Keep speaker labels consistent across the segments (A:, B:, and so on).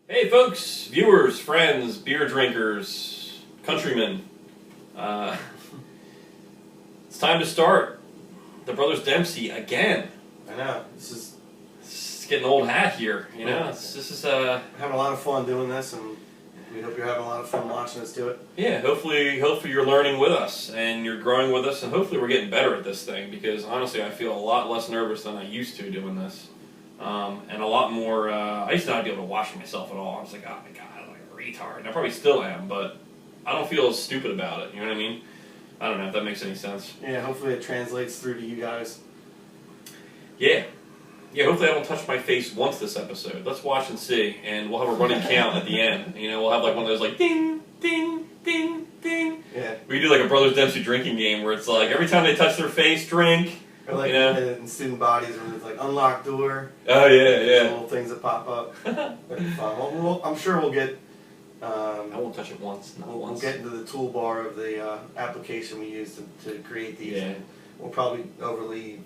A: Hey folks, viewers, friends, beer drinkers, countrymen. It's time to start the Brothers Dempsey again.
B: I know, it's
A: getting old hat here, you know.
B: We're having a lot of fun doing this, and we hope you're having a lot of fun watching us do it.
A: Yeah, hopefully you're learning with us, and you're growing with us, and hopefully we're getting better at this thing, because honestly I feel a lot less nervous than I used to doing this. And a lot more, I used to not be able to watch myself at all. I was like, oh my god, I'm like a retard. And I probably still am, but I don't feel as stupid about it, you know what I mean? I don't know if that makes any sense.
B: Yeah, hopefully it translates through to you guys.
A: Yeah. Yeah, hopefully I don't touch my face once this episode. Let's watch and see, and we'll have a running count at the end. You know, we'll have like one of those like ding, ding, ding, ding.
B: Yeah.
A: We do like a Brothers Dempsey drinking game where it's like every time they touch their face, drink.
B: Or like in student bodies where it's like unlock door.
A: Oh yeah, yeah.
B: Little things that pop up. That'd be fun. I'm sure we'll get.
A: I won't touch it once. Not once.
B: We'll get into the toolbar of the application we use to create these.
A: Yeah.
B: We'll probably overly.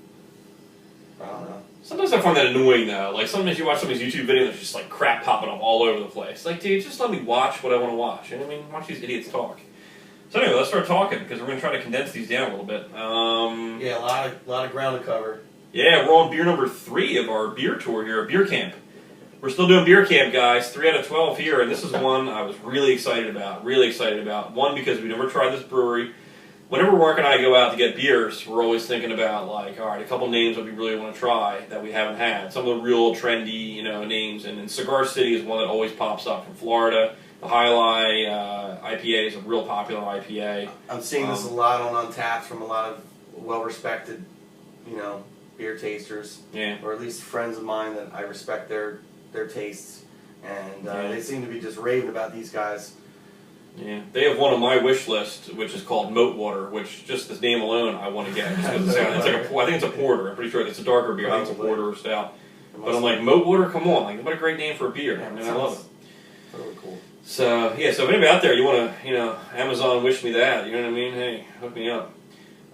B: I don't know.
A: Sometimes I find that annoying though. Like sometimes you watch somebody's YouTube video and there's just like crap popping up all over the place. Like, dude, just let me watch what I want to watch. You know what I mean? Watch these idiots talk. So anyway, let's start talking because we're going to try to condense these down a little bit.
B: Yeah, a lot of ground to cover.
A: Yeah, we're on beer number 3 of our beer tour here at Beer Camp. We're still doing Beer Camp, guys. 3 out of 12 here, and this is one I was really excited about. Really excited about. One, because we never tried this brewery. Whenever Mark and I go out to get beers, we're always thinking about, like, all right, a couple names that we really want to try that we haven't had. Some of the real trendy, you know, names. And Cigar City is one that always pops up from Florida. The Highlight IPA is a real popular IPA.
B: I'm seeing this a lot on Untapped from a lot of well-respected, you know, beer tasters.
A: Yeah.
B: Or at least friends of mine that I respect their tastes. And they seem to be just raving about these guys.
A: Yeah, they have one on my wish list, which is called Moat Water, which just this name alone I want to get. Just 'cause it's like I think it's a porter. I'm pretty sure it's a darker beer. I think it's a porter or stout. But I'm like, Moat Water, come on! Like, what a great name for a beer.
B: Yeah,
A: I mean, I love it.
B: Really cool.
A: So yeah, so if anybody out there you want to, you know, Amazon wish me that, you know what I mean? Hey, hook me up.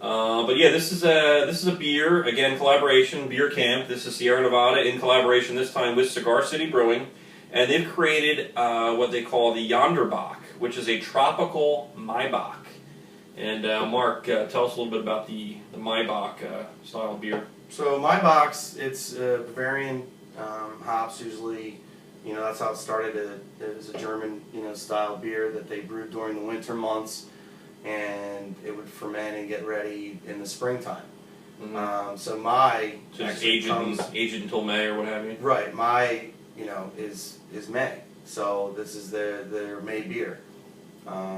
A: But yeah, this is a beer, again, collaboration, Beer Camp. This is Sierra Nevada in collaboration this time with Cigar City Brewing, and they've created what they call the Yonder Bock, which is a tropical Maibach. And Mark, tell us a little bit about the Maibach style of beer.
B: So Maibach, it's Bavarian hops usually. You know, that's how it started. It was a German, you know, style beer that they brewed during the winter months, and it would ferment and get ready in the springtime.
A: Mm-hmm.
B: So my
A: just aged until May or what have you.
B: Right, my is May. So this is their May beer.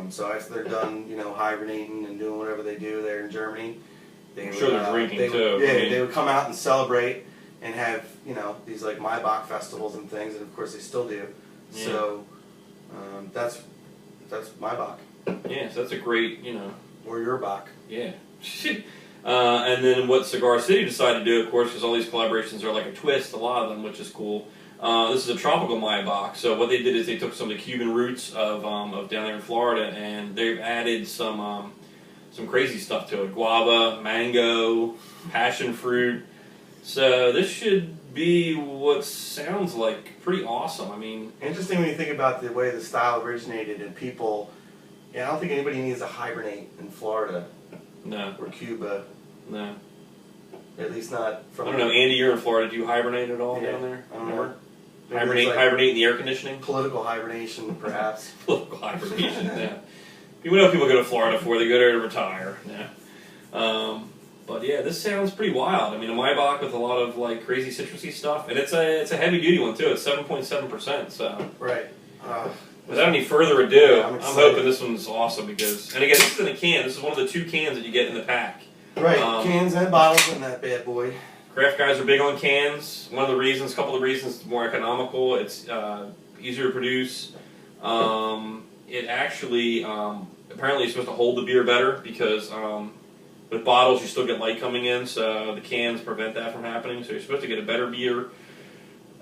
B: So after they're done, you know, hibernating and doing whatever they do there in Germany,
A: I'm sure they're drinking too.
B: Yeah, they would come out and celebrate and have, you know, these like Maibach festivals and things, and of course they still do. Yeah. So that's Maibach.
A: Yeah, so that's a great, you know.
B: Or your Bach.
A: Yeah. And then what Cigar City decided to do, of course, because all these collaborations are like a twist, a lot of them, which is cool. This is a tropical Maibach. So what they did is they took some of the Cuban roots of down there in Florida, and they've added some crazy stuff to it: guava, mango, passion fruit. So this should be what sounds like pretty awesome. I mean,
B: interesting when you think about the way the style originated and people. Yeah, I don't think anybody needs to hibernate in Florida.
A: No.
B: Or Cuba.
A: No.
B: At least not from.
A: I don't know, Andy. You're in Florida. Do you hibernate at all down there?
B: I don't know.
A: Hibernate in the air conditioning.
B: Political hibernation, perhaps.
A: Political hibernation. Yeah. You know, people go to Florida for they go there to retire. Yeah. But yeah, this sounds pretty wild. I mean, a Maibach with a lot of like crazy citrusy stuff, and it's a heavy duty one too. It's 7.7%. So
B: right.
A: Without any further ado,
B: yeah,
A: I'm hoping this one's awesome because, and again, this is in a can. This is one of the 2 cans that you get in the pack.
B: Right. Cans and bottles in that bad boy.
A: Craft guys are big on cans. One of the reasons, a couple of reasons, it's more economical. It's easier to produce. It actually apparently is supposed to hold the beer better because. With bottles, you still get light coming in, so the cans prevent that from happening. So you're supposed to get a better beer.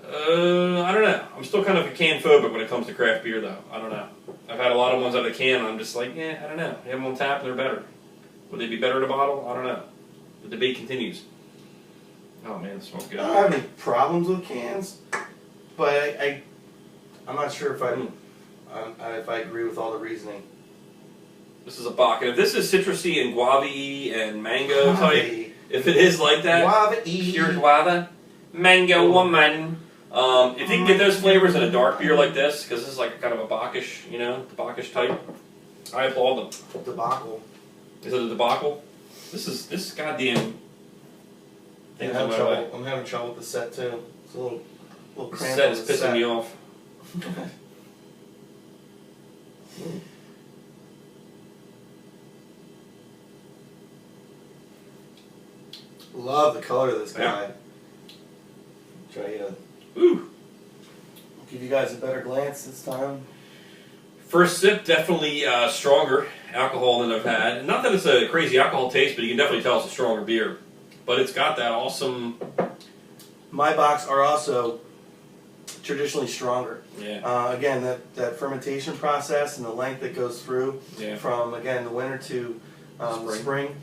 A: I don't know. I'm still kind of a can phobic when it comes to craft beer, though. I don't know. I've had a lot of ones out of the can, and I'm just like, yeah, I don't know. They have them on tap, and they're better. Would they be better in a bottle? I don't know. The debate continues. Oh man, it smells good.
B: I don't have any problems with cans, but I'm not sure if I agree with all the reasoning.
A: This is a Bock. And if this is citrusy and guava-y and mango type, if it is like that, pure guava, mango woman. If you can get those flavors in a dark beer like this, because this is like kind of a Bockish, you know, the Bockish type, I applaud them.
B: Debacle.
A: Is it a debacle? This goddamn thing's on my way.
B: I'm having trouble with the set too. It's a little
A: The
B: cramped.
A: set is pissing me off.
B: Love the color of this guy.
A: Yeah.
B: Try to
A: Ooh.
B: give you guys a better glance this time.
A: First sip, definitely stronger alcohol than I've had. Not that it's a crazy alcohol taste, but you can definitely tell it's a stronger beer. But it's got that awesome...
B: My Bocks are also traditionally stronger.
A: Yeah.
B: Again, that fermentation process and the length that goes through from, again, the winter to the spring,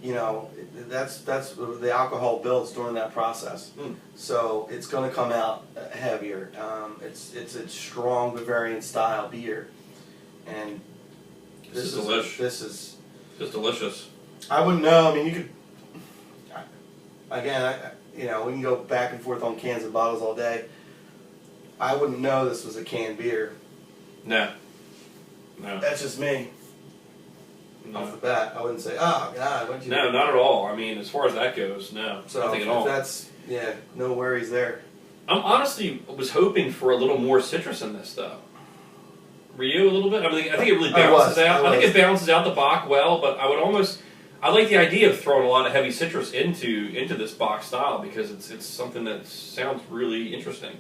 B: you know, that's the alcohol builds during that process. So it's going to come out heavier. It's a strong Bavarian style beer, and
A: This is delish.
B: This is
A: just delicious.
B: I wouldn't know. I mean, you could. Again, you know, we can go back and forth on cans and bottles all day. I wouldn't know this was a canned beer.
A: No. No.
B: That's just me.
A: No.
B: Off the bat, I wouldn't say, "Oh God, what'd you?"
A: No, not at all. I mean, as far as that goes, no,
B: So
A: nothing at all.
B: that's no worries there.
A: I'm honestly was hoping for a little more citrus in this, though. Were you a little bit? I mean, I think it really balances out. I think it balances out the Bock well, but I like the idea of throwing a lot of heavy citrus into this Bock style because it's something that sounds really interesting.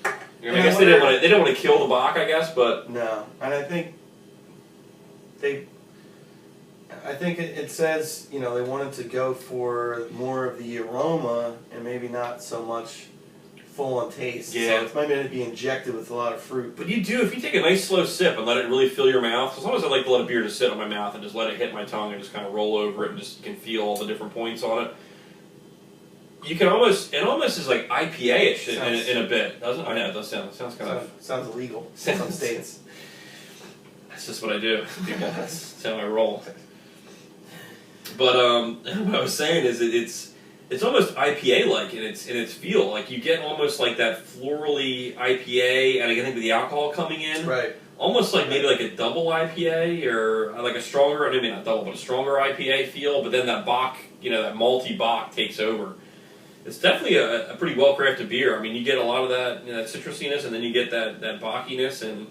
A: I guess they didn't want to kill the Bock, I guess, but
B: no, and I think it says, you know, they wanted to go for more of the aroma and maybe not so much full on taste.
A: Yeah.
B: So it's maybe going to be injected with a lot of fruit.
A: But if you take a nice slow sip and let it really fill your mouth, as long as I like to let a beer just sit on my mouth and just let it hit my tongue and just kind of roll over it and just can feel all the different points on it, it almost is like IPA-ish in a bit, doesn't it? I know, it does sound,
B: sounds illegal in some states.
A: That's just what I do, people. That's how I roll. But what I was saying is it's almost IPA-like in its feel. Like you get almost like that florally IPA, and I think with the alcohol coming in,
B: right?
A: Almost like maybe like a double IPA or like a stronger, maybe not double, but a stronger IPA feel. But then that Bock, you know, that malty Bock takes over. It's definitely a pretty well-crafted beer. I mean, you get a lot of that, you know, that citrusiness, and then you get that Bockiness, and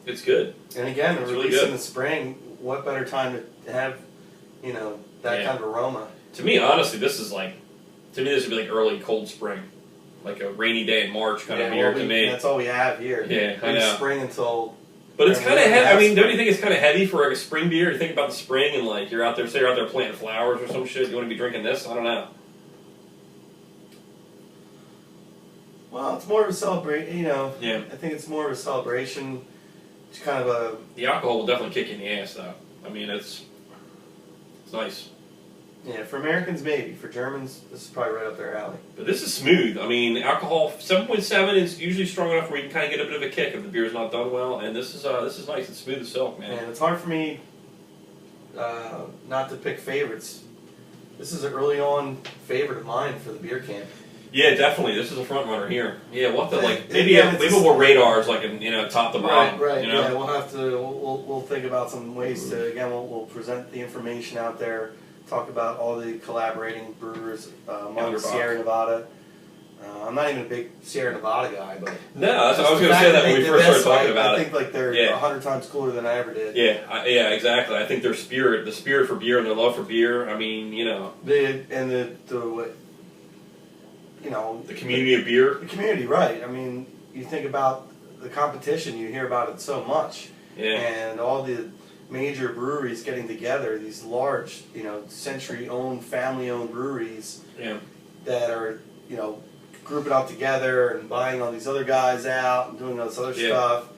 A: it's good.
B: And again,
A: it's
B: release
A: really good.
B: In the spring, what better time to have, you know, that kind of aroma?
A: To me, honestly, this would be like early cold spring, like a rainy day in March kind of beer to me.
B: That's all we have here.
A: Yeah, I know.
B: Spring until.
A: But it's kind of heavy. I mean, don't you think it's kind of heavy for like a spring beer? You think about the spring and like you're out there, say you're out there planting flowers or some shit. You want to be drinking this? I don't know.
B: Well, it's more of a celebration, you know.
A: Yeah.
B: I think it's more of a celebration. It's kind of
A: The alcohol will definitely kick you in the ass, though. I mean, it's nice.
B: Yeah, for Americans maybe. For Germans, this is probably right up their alley.
A: But this is smooth. I mean, alcohol 7.7 is usually strong enough where you can kind of get a bit of a kick if the beer's not done well. And this is nice. It's smooth as silk, man.
B: And it's hard for me not to pick favorites. This is an early on favorite of mine for the beer camp.
A: Yeah, definitely. This is a front runner here. Yeah, we'll have to maybe we'll radars like top to bottom.
B: Right.
A: You know?
B: Yeah, we'll have to. We'll think about some ways to we'll present the information out there. Talk about all the collaborating brewers among Sierra Nevada. I'm not even a big Sierra Nevada guy, but
A: no, I was going to say that when we first started talking about it.
B: I think like they're 100 times cooler than I ever did.
A: Yeah, exactly. I think the spirit for beer and their love for beer. I mean, you know,
B: the
A: community of beer.
B: The community, right? I mean, you think about the competition. You hear about it so much, and all the major breweries getting together. These large, century-owned, family-owned breweries that are, grouping up together and buying all these other guys out and doing all this other stuff.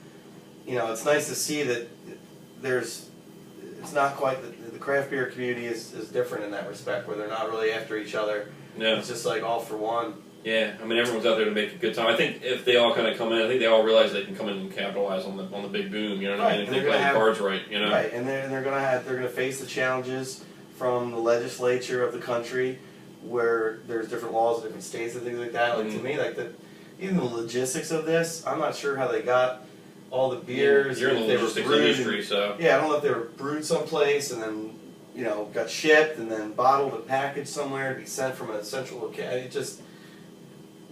B: It's nice to see that it's not quite the craft beer community is different in that respect, where they're not really after each other.
A: Yeah.
B: It's just like all for one.
A: Yeah, I mean everyone's out there to make a good time. I think if they all kind of come in, I think they all realize they can come in and capitalize on the big boom. You know what I mean? If they play the cards right, you know.
B: Right, and they're gonna face the challenges from the legislature of the country, where there's different laws in different states and things like that. Like to me, like even the logistics of this, I'm not sure how they got all the beers.
A: You're in the logistics industry, so
B: yeah, I don't know if they were brewed someplace and then got shipped and then bottled and packaged somewhere to be sent from a central location. It just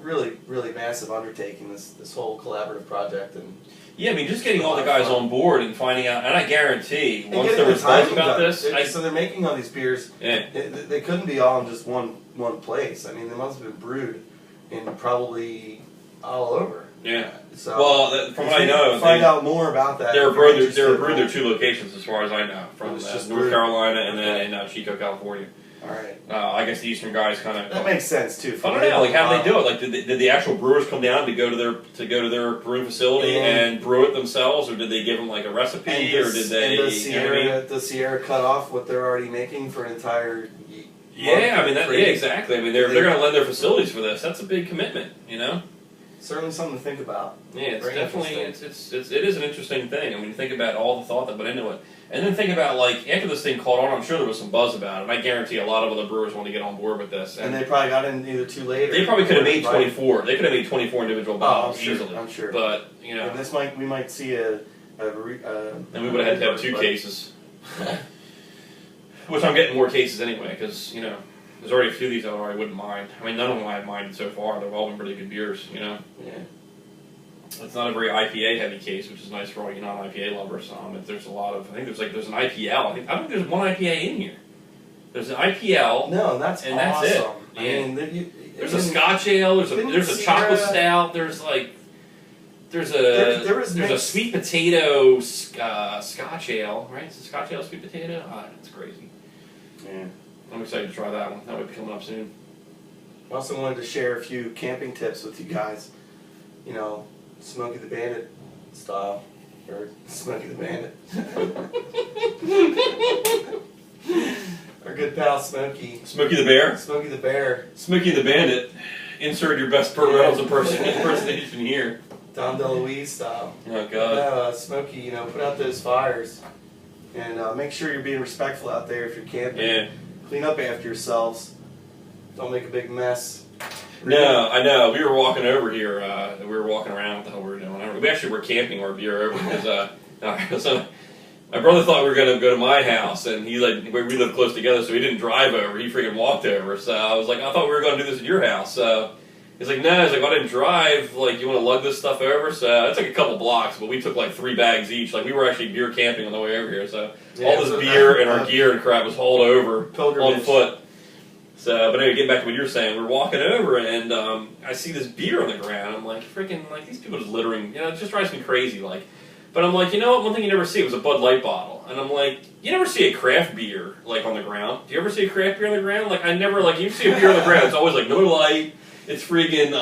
B: really, really massive undertaking. This whole collaborative project and.
A: Yeah, I mean, just getting all the guys on board and finding out, and I guarantee once there was buzz about this,
B: so they're making all these beers.
A: Yeah.
B: They couldn't be all in just one place. I mean, they must have been brewed in probably all over.
A: Yeah.
B: So
A: well, from what I know,
B: find out more about that.
A: They were brewed their 2 locations, as far as I know, from
B: North
A: Carolina and then in Chico, California.
B: All right.
A: I guess the Eastern guys kind of.
B: That makes sense too.
A: I don't know. Like, how do they do it? Like, did the actual brewers come down to go to their brewing facility and brew it themselves, or did they give them like a recipe, or did they?
B: Does Sierra cut off what they're already making for an entire?
A: Yeah, I mean yeah, exactly. I mean they're going to lend their facilities for this. That's a big commitment, you know.
B: Certainly something to think about.
A: Yeah, it's definitely it is an interesting thing. I mean, think about all the thought that went into it, and then think about like after this thing caught on, I'm sure there was some buzz about it. And I guarantee a lot of other brewers want to get on board with this.
B: And they probably got in either too late.
A: They probably could have made 24. They could have made 24 individual bottles easily.
B: I'm sure.
A: But you know,
B: and we might see and
A: we would have had to have 2 cases, which I'm getting more cases anyway because there's already a few of these I wouldn't mind. I mean, none of them I've minded so far. They've all been pretty good beers,
B: Yeah.
A: It's not a very IPA heavy case, which is nice for all you non-IPA lovers. There's a lot of. I think there's an IPL. I don't think there's one IPA in here. There's an IPL.
B: No, that's awesome.
A: That's it.
B: I mean,
A: there's a Scotch ale. There's a chocolate stout. There's a sweet potato Scotch ale. Right? It's a Scotch ale sweet potato. That's crazy.
B: Yeah.
A: I'm excited to try that one. That might be coming up soon.
B: I also wanted to share a few camping tips with you guys. Smokey the Bandit style. Or Smokey the Bandit. Our good pal Smokey.
A: Smokey the Bear?
B: Smokey the Bear.
A: Smokey the Bandit. Insert your best Burt Reynolds impersonation here.
B: Dom DeLuise style.
A: Oh, God.
B: Smokey, put out those fires. And make sure you're being respectful out there if you're camping.
A: Yeah.
B: Clean up after yourselves. Don't make a big mess.
A: No, I know. We were walking over here. We were walking around. What the hell we were doing? We actually were camping our beer over because so my brother thought we were going to go to my house, and we live close together, so he didn't drive over. He freaking walked over. So I was like, I thought we were going to do this at your house. So he's like, no. He's like, well, I didn't drive. Like, you want to lug this stuff over? So it's like a couple blocks, but we took like 3 bags each. Like, we were actually beer camping on the way over here. So all this beer and our gear and crap was hauled over on foot. So, but anyway, getting back to what you were saying, we're walking over and I see this beer on the ground. I'm like, freaking, like, these people just littering. It just drives me crazy. Like, but I'm like, you know what? One thing you never see was a Bud Light bottle. And I'm like, you never see a craft beer, like, on the ground. Do you ever see a craft beer on the ground? Like, I never, like, you see a beer on the ground, it's always like, no Light. It's freaking,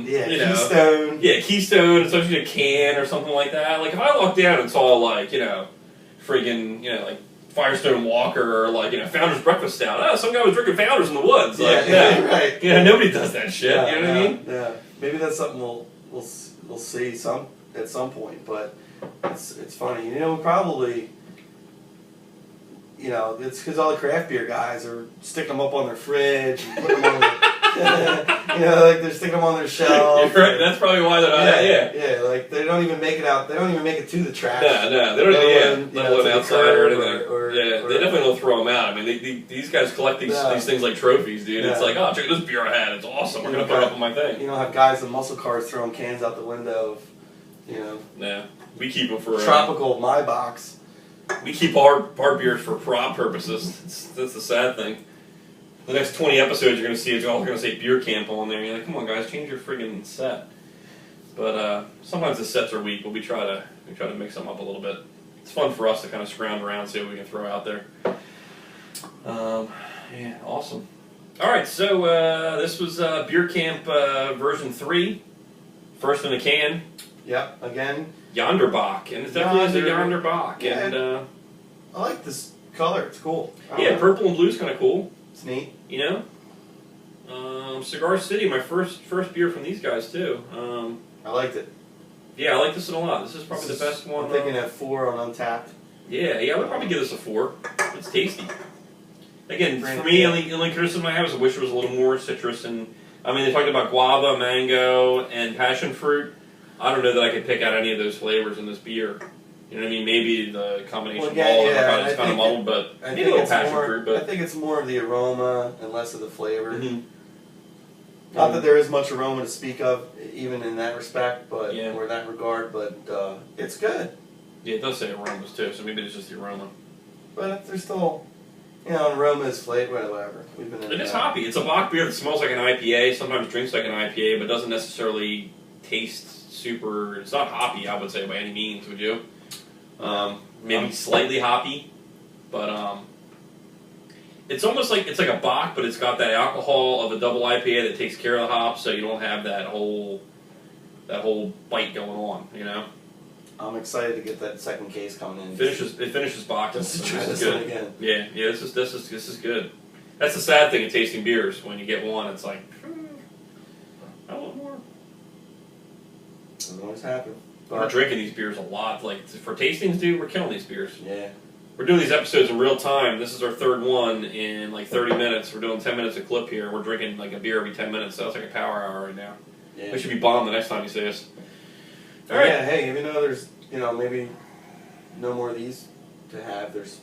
B: Keystone.
A: Yeah, Keystone. It's usually a can or something like that. Like, if I walked down and saw, like, friggin', like, Firestone Walker or like Founder's Breakfast Stout. Oh, some guy was drinking Founders in the woods. Like,
B: right.
A: Nobody does that shit. You know what I mean?
B: Yeah. Maybe that's something we'll see at some point. But it's funny. Probably. It's because all the craft beer guys are sticking them up on their fridge and putting them on like they're sticking them on their shelf.
A: Right. That's probably why they're not.
B: Yeah. Like they don't even make it out. They don't even make it to the trash.
A: No. They don't. Let alone outside or anything. They definitely don't throw them out. I mean, these guys collect these things like trophies, dude. It's like, oh, check this beer I had. It's awesome. We're gonna put it up on my thing.
B: You don't have guys in muscle cars throwing cans out the window.
A: Yeah. We keep them for
B: tropical my box.
A: We keep our beers for prop purposes. That's the sad thing. The next 20 episodes you're going to see is all going to say beer camp on there. You're like, come on guys, change your friggin' set. But sometimes the sets are weak, but we try to mix them up a little bit. It's fun for us to kind of scrounge around, see what we can throw out there. Yeah, awesome. All right, so this was Beer Camp version 3, first in a can.
B: Yep, again.
A: Yonder Bock, and it's definitely a Yonder Bock.
B: Yeah,
A: and
B: I like this color. It's cool.
A: Yeah, purple and blue is kind of cool.
B: It's neat.
A: Cigar City, my first beer from these guys too.
B: I liked it.
A: Yeah, I like this one a lot. This is probably the best one.
B: I'm thinking at 4 on Untapped.
A: Yeah, I would probably give this a 4. It's tasty. Again, for me, the only criticism I have is I wish there was a little more citrus. And I mean, they talked about guava, mango, and passion fruit. I don't know that I could pick out any of those flavors in this beer. You know what I mean? Maybe the combination of all of them is kind of muddled, but maybe a little passion fruit. But
B: I think it's more of the aroma and less of the flavor.
A: Mm-hmm.
B: Not that there is much aroma to speak of, even in that respect, but
A: Yeah.
B: or that regard. But it's good.
A: Yeah, it does say aromas too, so maybe it's just the aroma.
B: But there's still, aroma is flavor, whatever. We've been.
A: It is hoppy. It's a Bock beer that smells like an IPA. Sometimes drinks like an IPA, but doesn't necessarily taste super. It's not hoppy, I would say, by any means. Would you? Maybe slightly hoppy, but it's almost like it's like a Bock, but it's got that alcohol of a double IPA that takes care of the hops, so you don't have that whole bite going on. You know.
B: I'm excited to get that second case coming in.
A: It finishes Bock.
B: Just to
A: This
B: try
A: is
B: this
A: good.
B: one again.
A: Yeah. This is good. That's the sad thing in tasting beers. When you get one, it's like, I want more.
B: Doesn't always happen.
A: We're drinking these beers a lot. Like for tastings, dude, we're killing these beers.
B: Yeah.
A: We're doing these episodes in real time. This is our third one in like 30 minutes. We're doing 10 minutes a clip here. We're drinking like a beer every 10 minutes. So that's like a power hour right now.
B: Yeah.
A: We should be bombed the next time you see us. All right.
B: Yeah, hey, even though there's, maybe no more of these to have, there's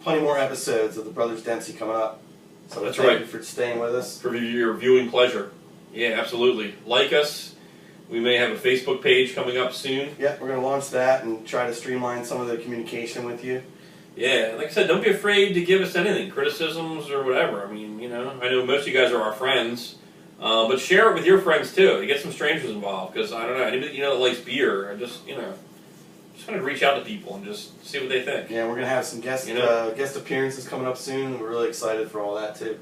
B: plenty more episodes of the Brothers Dempsey coming up. So
A: That's
B: thank
A: right.
B: you for staying with us.
A: For your viewing pleasure. Yeah, absolutely. Like us. We may have a Facebook page coming up soon.
B: Yeah, we're going to launch that and try to streamline some of the communication with you.
A: Yeah, like I said, don't be afraid to give us anything, criticisms or whatever. I mean, I know most of you guys are our friends, but share it with your friends too. Get some strangers involved, because I don't know, anybody that likes beer, just kind of reach out to people and just see what they think.
B: Yeah, we're going to have some guest appearances coming up soon. We're really excited for all that too.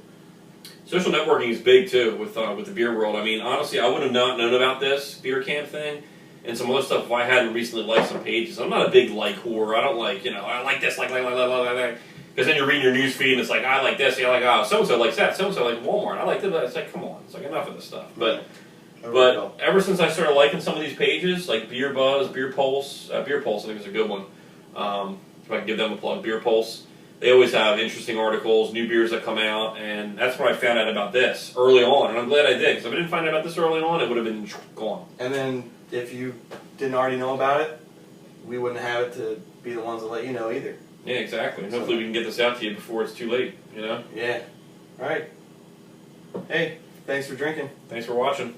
A: Social networking is big too with the beer world. I mean, honestly, I would have not known about this beer camp thing and some other stuff if I hadn't recently liked some pages. I'm not a big like whore. I don't like, I like this, like. Because then you're reading your news feed and it's like, I like this, you're like, oh, so-and-so likes that, so-and-so like Walmart. I like that. It's like, come on. It's like enough of this stuff. But ever since I started liking some of these pages, like Beer Buzz, Beer Pulse I think is a good one. If I can give them a plug, Beer Pulse. They always have interesting articles, new beers that come out, and that's when I found out about this early on, and I'm glad I did, because if I didn't find out about this early on, it would have been gone.
B: And then, if you didn't already know about it, we wouldn't have it to be the ones to let you know either.
A: Yeah, exactly. And hopefully we can get this out to you before it's too late,
B: Yeah. All right. Hey, thanks for drinking.
A: Thanks for watching.